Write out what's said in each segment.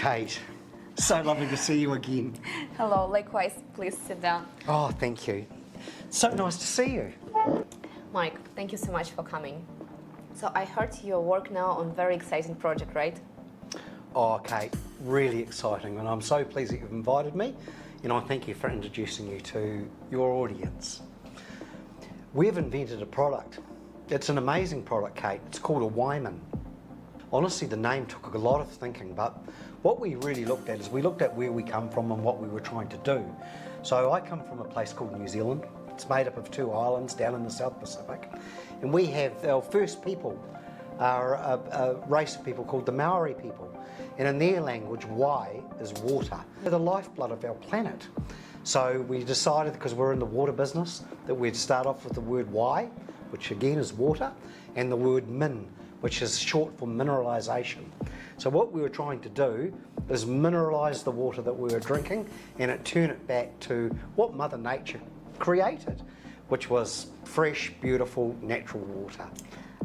Kate, so lovely to see you again. Hello, likewise. Please sit down. Oh, thank you. So nice to see you. Mike, thank you so much for coming. So I heard you work now on a very exciting project, right? Oh, Kate, really exciting, and I'm so pleased that you've invited me, and I thank you for introducing you to your audience. We've invented a product. It's an amazing product, Kate. It's called a Waimin. Honestly, the name took a lot of thinking, but what we really looked at is we looked at where we come from and what we were trying to do. So I come from a place called New Zealand. It's made up of 2 islands down in the South Pacific, and we have our first people are a race of people called the Maori people, and in their language, Wai is water. They're the lifeblood of our planet. So we decided, because we're in the water business, that we'd start off with the word Wai, which again is water, and the word min, which is short for mineralization. So what we were trying to do is mineralize the water that we were drinking and turn it back to what Mother Nature created, which was fresh, beautiful, natural water.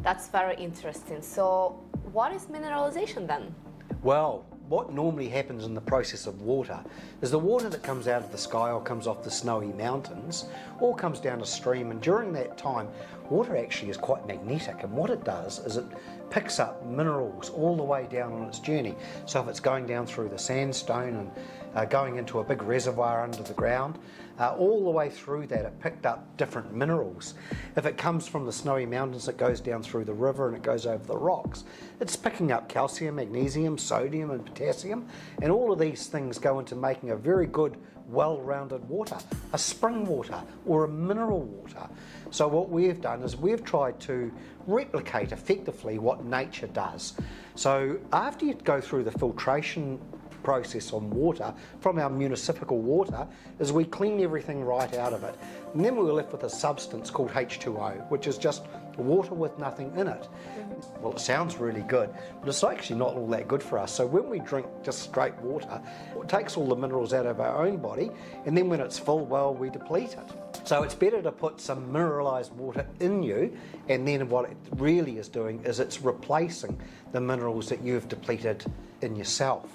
That's very interesting. So what is mineralization then? Well, what normally happens in the process of water is the water that comes out of the sky or comes off the snowy mountains or comes down a stream, and during that time water actually is quite magnetic, and what it does is it picks up minerals all the way down on its journey. So if it's going down through the sandstone and going into a big reservoir under the ground, all the way through that it picked up different minerals. If it comes from the snowy mountains, it goes down through the river and it goes over the rocks. It's picking up calcium, magnesium, sodium and potassium, and all of these things go into making a very good, well-rounded water, a spring water or a mineral water. So what we've done is we've tried to replicate effectively what nature does. So after you go through the filtration process on water from our municipal water, is we clean everything right out of it, and then we're left with a substance called H2O, which is just water with nothing in it. Well, it sounds really good, but it's actually not all that good for us. So when we drink just straight water, it takes all the minerals out of our own body, and then when it's full, well, we deplete it. So it's better to put some mineralized water in you, and then what it really is doing is it's replacing the minerals that you've depleted in yourself.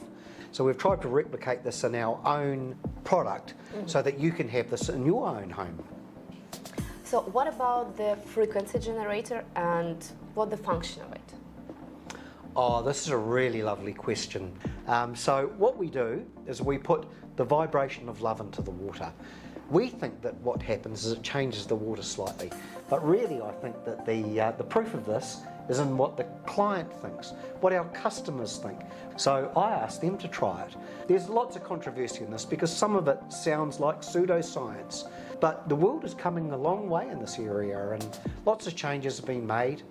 So we've tried to replicate this in our own product so that you can have this in your own home. So what about the frequency generator and what the function of it? Oh, this is a really lovely question. So what we do is we put the vibration of love into the water. We think that what happens is it changes the water slightly, but really I think that the proof of this is in what the client thinks, what our customers think. So I asked them to try it. There's lots of controversy in this because some of it sounds like pseudoscience, but the world is coming a long way in this area, and lots of changes have been made,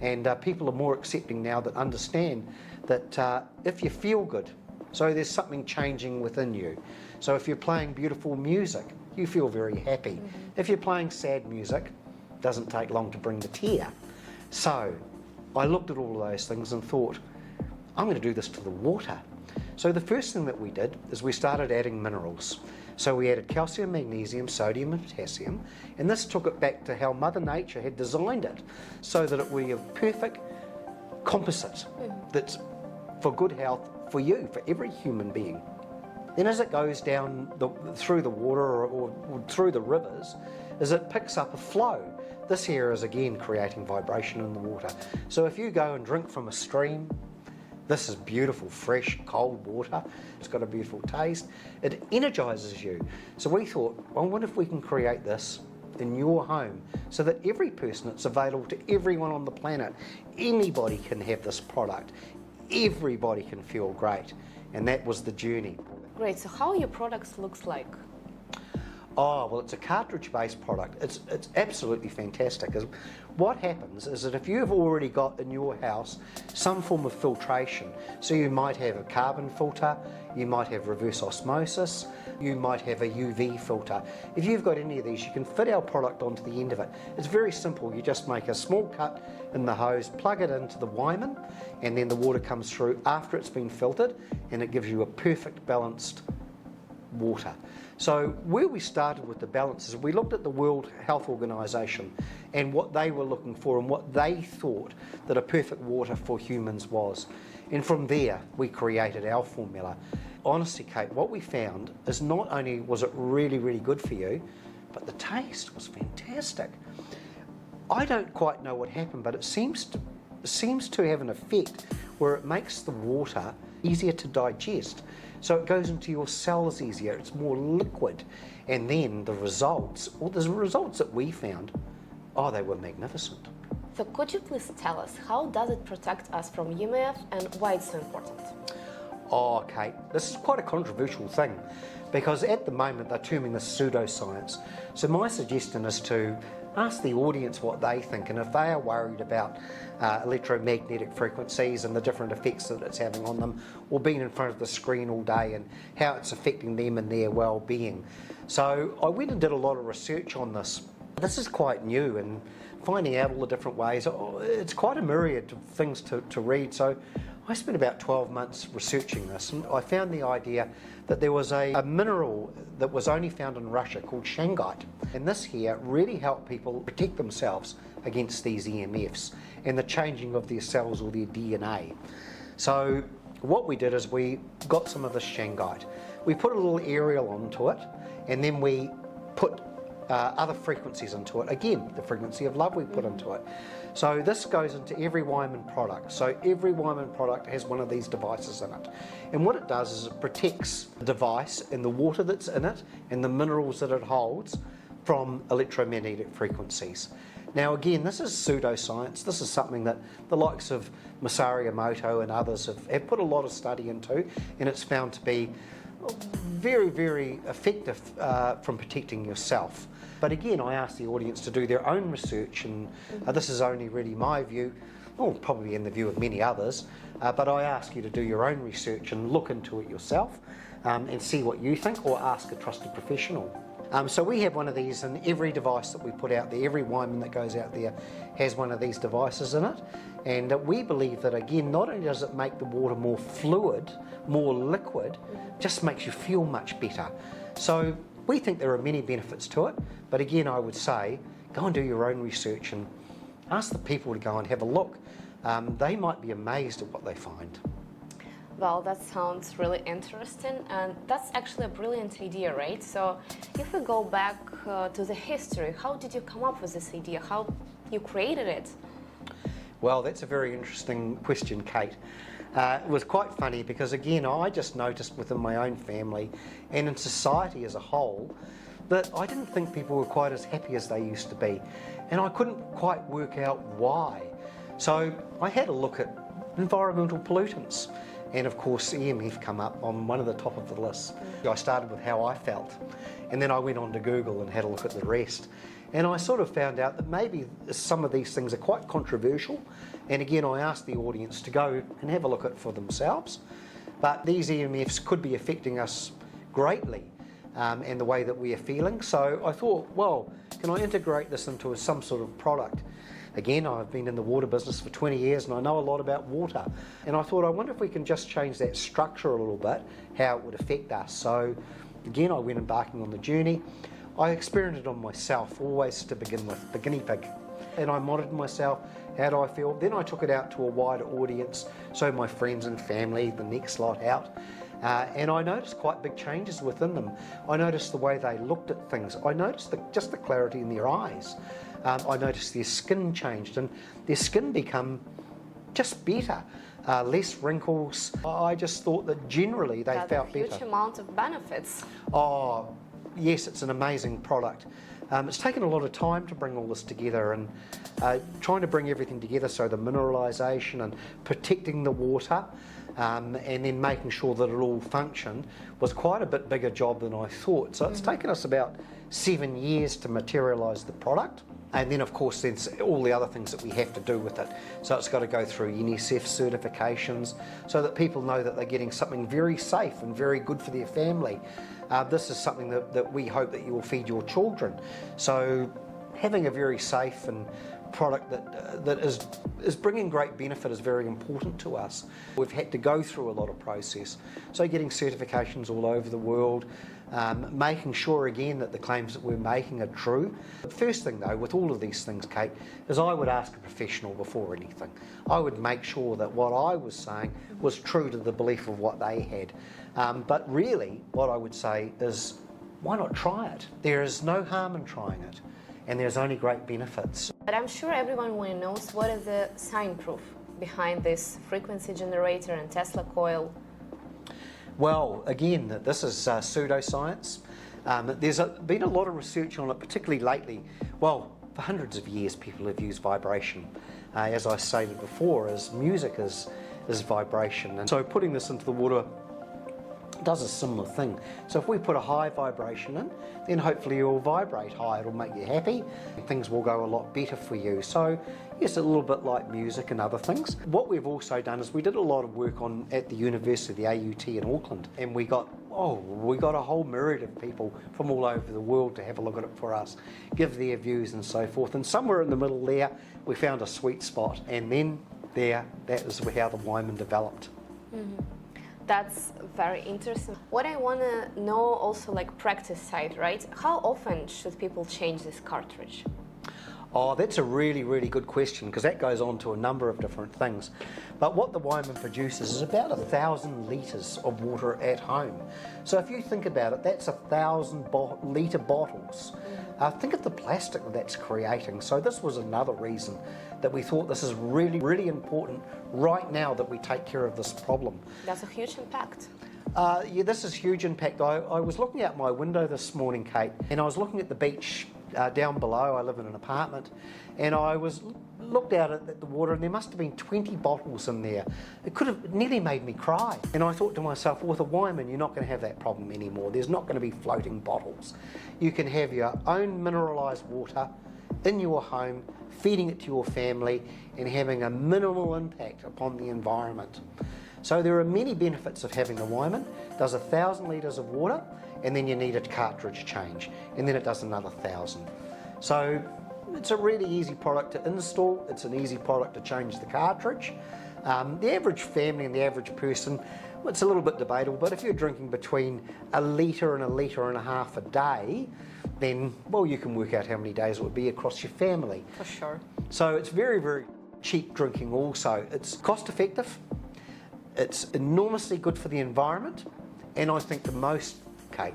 and people are more accepting now that understand that if you feel good, so there's something changing within you. So if you're playing beautiful music, you feel very happy. If you're playing sad music, it doesn't take long to bring the tear. So I looked at all of those things and thought, I'm going to do this to the water. So the first thing that we did is we started adding minerals. So we added calcium, magnesium, sodium and potassium, and this took it back to how Mother Nature had designed it, so that it would be a perfect composite that's for good health for you, for every human being. Then as it goes down through the water or through the rivers, as it picks up a flow, this here is again creating vibration in the water. So if you go and drink from a stream, this is beautiful, fresh, cold water. It's got a beautiful taste. It energizes you. So we thought, well, what if we can create this in your home so that every person, it's available to everyone on the planet. Anybody can have this product. Everybody can feel great. And that was the journey. Great. So how your products looks like? Oh, well, it's a cartridge-based product. It's absolutely fantastic. What happens is that if you've already got in your house some form of filtration, so you might have a carbon filter, you might have reverse osmosis, you might have a UV filter. If you've got any of these, you can fit our product onto the end of it. It's very simple. You just make a small cut in the hose, plug it into the Waimin, and then the water comes through after it's been filtered, and it gives you a perfect balanced water. So where we started with the balance is we looked at the World Health Organization and what they were looking for and what they thought that a perfect water for humans was. And from there, we created our formula. Honestly, Kate, what we found is not only was it really, really good for you, but the taste was fantastic. I don't quite know what happened, but it seems to have an effect where it makes the water easier to digest. So it goes into your cells easier, it's more liquid. And then the results that we found, they were magnificent. So could you please tell us, how does it protect us from UMF and why it's so important? Oh, Kate, this is quite a controversial thing because at the moment they're terming this pseudoscience. So my suggestion is to ask the audience what they think, and if they are worried about electromagnetic frequencies and the different effects that it's having on them, or being in front of the screen all day and how it's affecting them and their well-being. So I went and did a lot of research on this. This is quite new, and finding out all the different ways, it's quite a myriad of things to read. So I spent about 12 months researching this, and I found the idea that there was a mineral that was only found in Russia called shungite. And this here really helped people protect themselves against these EMFs and the changing of their cells or their DNA. So what we did is we got some of this shungite. We put a little aerial onto it, and then we put other frequencies into it. Again, the frequency of love we put into it. So this goes into every Waimin product. So every Waimin product has one of these devices in it. And what it does is it protects the device and the water that's in it and the minerals that it holds from electromagnetic frequencies. Now again, this is pseudoscience. This is something that the likes of Masaru Emoto and others have put a lot of study into, and it's found to be very, very effective from protecting yourself. But again, I ask the audience to do their own research, and this is only really my view, or probably in the view of many others, but I ask you to do your own research and look into it yourself and see what you think, or ask a trusted professional. So we have one of these in every device that we put out there. Every Waimin that goes out there has one of these devices in it. And we believe that, again, not only does it make the water more fluid, more liquid, just makes you feel much better. So we think there are many benefits to it. But again, I would say, go and do your own research and ask the people to go and have a look. They might be amazed at what they find. Well, that sounds really interesting, and that's actually a brilliant idea, right? So if we go back to the history, how did you come up with this idea? How you created it? Well, that's a very interesting question, Kate. It was quite funny because, again, I just noticed within my own family and in society as a whole that I didn't think people were quite as happy as they used to be, and I couldn't quite work out why. So I had a look at environmental pollutants. And of course, EMF come up on one of the top of the list. I started with how I felt, and then I went on to Google and had a look at the rest. And I sort of found out that maybe some of these things are quite controversial. And again, I asked the audience to go and have a look at it for themselves. But these EMFs could be affecting us greatly and the way that we are feeling. So I thought, well, can I integrate this into some sort of product? Again, I've been in the water business for 20 years and I know a lot about water. And I thought, I wonder if we can just change that structure a little bit, how it would affect us. So again, I went embarking on the journey. I experimented on myself, always to begin with, the guinea pig. And I monitored myself, how do I feel? Then I took it out to a wider audience, so my friends and family, the next lot out. And I noticed quite big changes within them. I noticed the way they looked at things. I noticed just the clarity in their eyes. I noticed their skin changed and their skin become just better, less wrinkles. I just thought that generally they felt better. Huge amount of benefits. Oh, yes, it's an amazing product. It's taken a lot of time to bring all this together and trying to bring everything together, so the mineralisation and protecting the water and then making sure that it all functioned was quite a bit bigger job than I thought. So it's taken us about 7 years to materialise the product. And then, of course, there's all the other things that we have to do with it. So it's got to go through UNICEF certifications so that people know that they're getting something very safe and very good for their family. This is something that we hope that you will feed your children. So having a very safe and product that is bringing great benefit is very important to us. We've had to go through a lot of process, so getting certifications all over the world, making sure again that the claims that we're making are true. The first thing though, with all of these things, Kate, is I would ask a professional before anything. I would make sure that what I was saying was true to the belief of what they had. But really, what I would say is, why not try it? There is no harm in trying it, and there's only great benefits. But I'm sure everyone knows what is the sign proof behind this frequency generator and Tesla coil. Well, again, this is pseudoscience. There's been a lot of research on it, particularly lately. Well, for hundreds of years people have used vibration. As I stated before, as music is vibration. And so putting this into the water does a similar thing. So if we put a high vibration in, then hopefully you'll vibrate high. It'll make you happy, and things will go a lot better for you. So yes, a little bit like music and other things. What we've also done is we did a lot of work at the university, the AUT in Auckland, and we got a whole myriad of people from all over the world to have a look at it for us, give their views and so forth. And somewhere in the middle there, we found a sweet spot, and then that is how the Waimin developed. Mm-hmm. That's very interesting. What I want to know also, like practice side, right? How often should people change this cartridge? Oh, that's a really, really good question, because that goes on to a number of different things. But what the Waimin produces is about 1,000 litres of water at home. So if you think about it, that's 1,000 litre bottles. Think of the plastic that's creating. So this was another reason that we thought this is really, really important right now that we take care of this problem. That's a huge impact. Yeah, this is huge impact. I was looking out my window this morning, Kate, and I was looking at the beach down below. I live in an apartment, and I looked out at the water, and there must have been 20 bottles in there. It could have nearly made me cry. And I thought to myself, with a Waimin, you're not going to have that problem anymore. There's not going to be floating bottles. You can have your own mineralised water in your home, feeding it to your family, and having a minimal impact upon the environment. So there are many benefits of having the Waimin. It does 1,000 litres of water, and then you need a cartridge change, and then it does another 1,000. So it's a really easy product to install. It's an easy product to change the cartridge. The average family and the average person, well, it's a little bit debatable, but if you're drinking between 1 litre and 1.5 litres a day, then, well, you can work out how many days it would be across your family. For sure. So it's very, very cheap drinking also. It's cost effective. It's enormously good for the environment, and I think the most, Kate,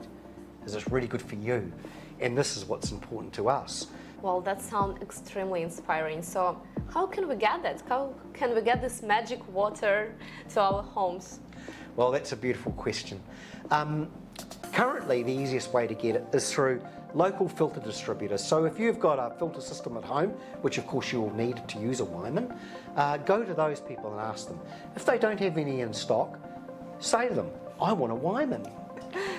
is it's really good for you, and this is what's important to us. Well, that sounds extremely inspiring. So how can we get that? How can we get this magic water to our homes? Well, that's a beautiful question. Currently, the easiest way to get it is through local filter distributors. So if you've got a filter system at home, which of course you will need to use a Waimin, go to those people and ask them. If they don't have any in stock, say to them, I want a Waimin.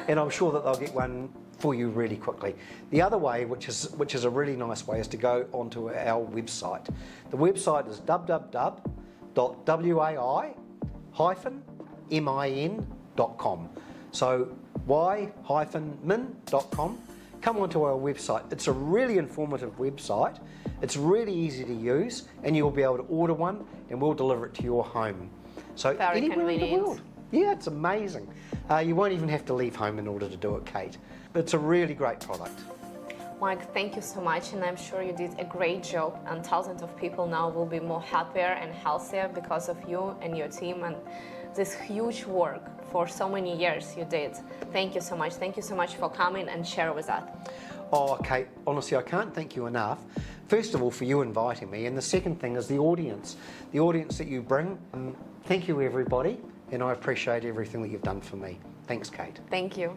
And I'm sure that they'll get one for you really quickly. The other way, which is a really nice way, is to go onto our website. The website is www.wai-min.com. So y-min.com. Come onto our website. It's a really informative website. It's really easy to use, and you'll be able to order one, and we'll deliver it to your home. So very anywhere convenient. in the world. Yeah, it's amazing. You won't even have to leave home in order to do it, Kate. It's a really great product. Mike, thank you so much, and I'm sure you did a great job, and thousands of people now will be more happier and healthier because of you and your team and this huge work for so many years you did. Thank you so much. Thank you so much for coming and sharing with us. Oh, Kate, honestly, I can't thank you enough. First of all, for you inviting me, and the second thing is the audience that you bring. Thank you, everybody, and I appreciate everything that you've done for me. Thanks, Kate. Thank you.